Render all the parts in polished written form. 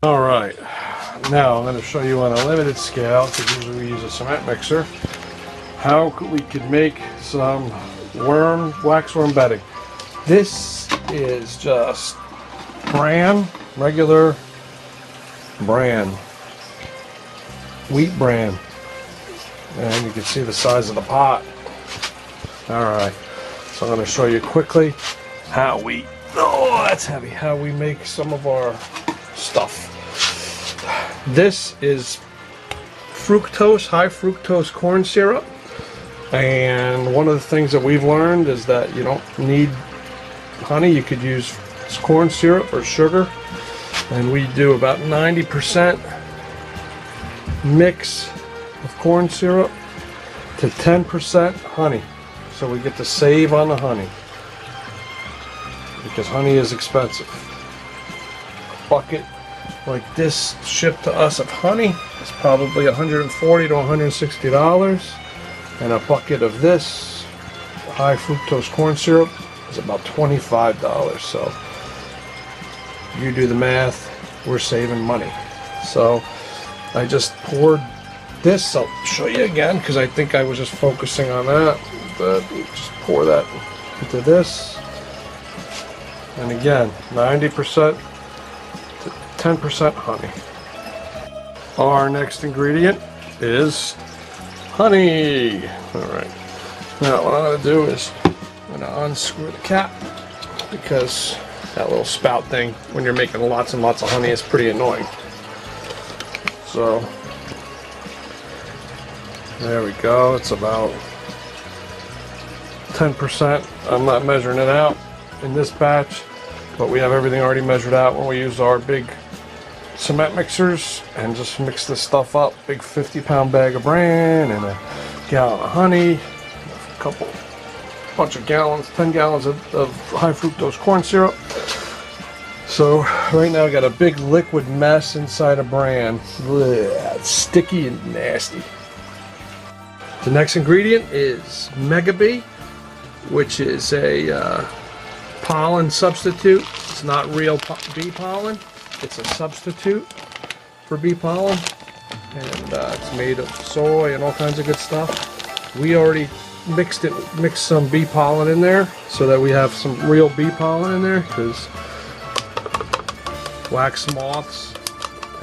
Alright, now I'm going to show you on a limited scale, because usually we use a cement mixer, how we could make some waxworm bedding. This is just regular bran, wheat bran, and you can see the size of the pot. Alright, so I'm going to show you quickly how we make some of our stuff. This is fructose, high fructose corn syrup, and one of the things that we've learned is that you don't need honey. You could use corn syrup or sugar, and we do about 90% mix of corn syrup to 10% honey, so we get to save on the honey because honey is expensive. A bucket like this shipped to us of honey is probably $140 to $160, and a bucket of this high fructose corn syrup is about $25. So you do the math, we're saving money. So I just poured this. I'll show you again because I think I was just focusing on that, but just pour that into this, and again 90% to 10% honey. Our next ingredient is honey. Alright, now what I'm going to do is I'm going to unscrew the cap, because that little spout thing when you're making lots and lots of honey is pretty annoying. So there we go, it's about 10%. I'm not measuring it out in this batch, but we have everything already measured out when we use our big cement mixers and just mix this stuff up. Big 50-pound bag of bran and a gallon of honey, bunch of gallons, 10 gallons of high fructose corn syrup. So right now I got a big liquid mess inside of bran. Blech, it's sticky and nasty. The next ingredient is Megabee, which is a pollen substitute. It's not real bee pollen. It's a substitute for bee pollen, and it's made of soy and all kinds of good stuff. We already mixed some bee pollen in there so that we have some real bee pollen in there, because wax moths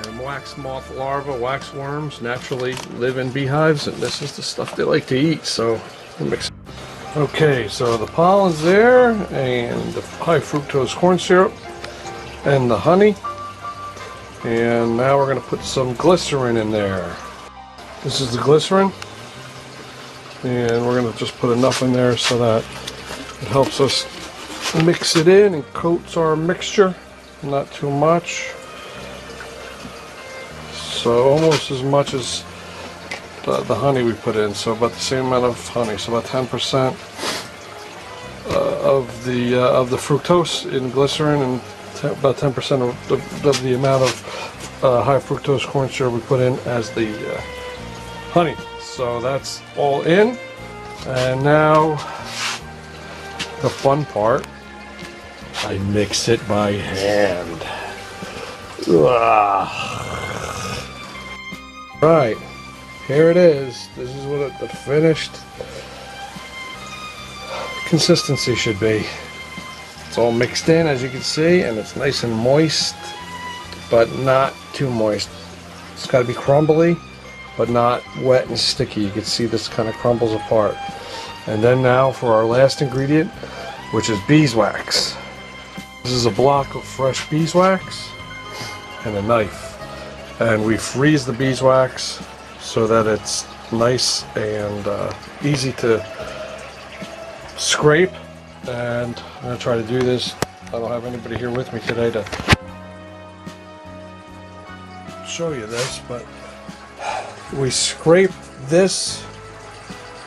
and wax moth larvae, waxworms, naturally live in beehives, and this is the stuff they like to eat. So we mix. Okay, so the pollen's there, and the high fructose corn syrup, and the honey. And now we're going to put some glycerin in there. This is the glycerin, and we're going to just put enough in there so that it helps us mix it in and coats our mixture. Not too much. So almost as much as the honey we put in, so about the same amount of honey, so about 10% of the fructose in glycerin, and about 10% of the amount of high fructose corn syrup we put in as the honey. So that's all in, and now the fun part, I mix it by hand. Right, here it is. This is what the finished consistency should be. It's all mixed in, as you can see, and it's nice and moist, but not too moist. It's got to be crumbly, but not wet and sticky. You can see this kind of crumbles apart. And then now for our last ingredient, which is beeswax. This is a block of fresh beeswax and a knife. And we freeze the beeswax so that it's nice and easy to scrape. And I'm going to try to do this. I don't have anybody here with me today to show you this, but we scrape this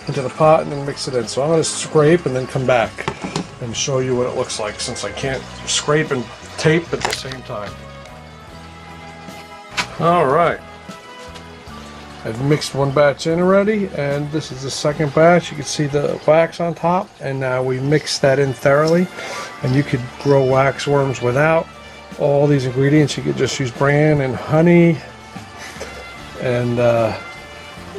into the pot and then mix it in. So I'm going to scrape and then come back and show you what it looks like, since I can't scrape and tape at the same time. Alright, I've mixed one batch in already, and this is the second batch. You can see the wax on top, and now we mix that in thoroughly. And you could grow waxworms without all these ingredients. You could just use bran and honey, and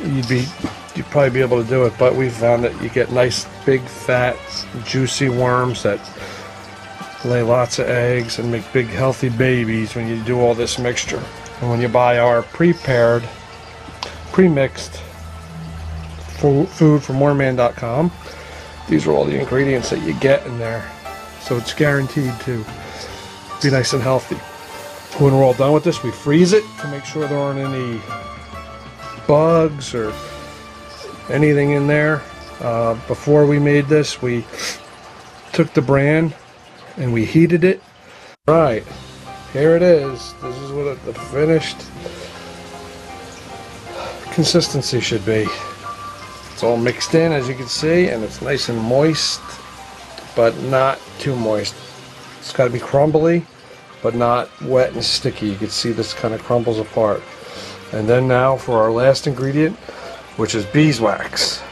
you'd probably be able to do it. But we found that you get nice, big, fat, juicy worms that lay lots of eggs and make big, healthy babies when you do all this mixture. And when you buy our prepared, pre-mixed food from moreman.com, these are all the ingredients that you get in there. So it's guaranteed to be nice and healthy. When we're all done with this, we freeze it to make sure there aren't any bugs or anything in there. Before we made this, we took the bran and we heated it. Right, here it is. This is what the finished consistency should be. It's all mixed in, as you can see, and it's nice and moist, but not too moist. It's got to be crumbly, but not wet and sticky. You can see this kind of crumbles apart. And then now for our last ingredient, which is beeswax.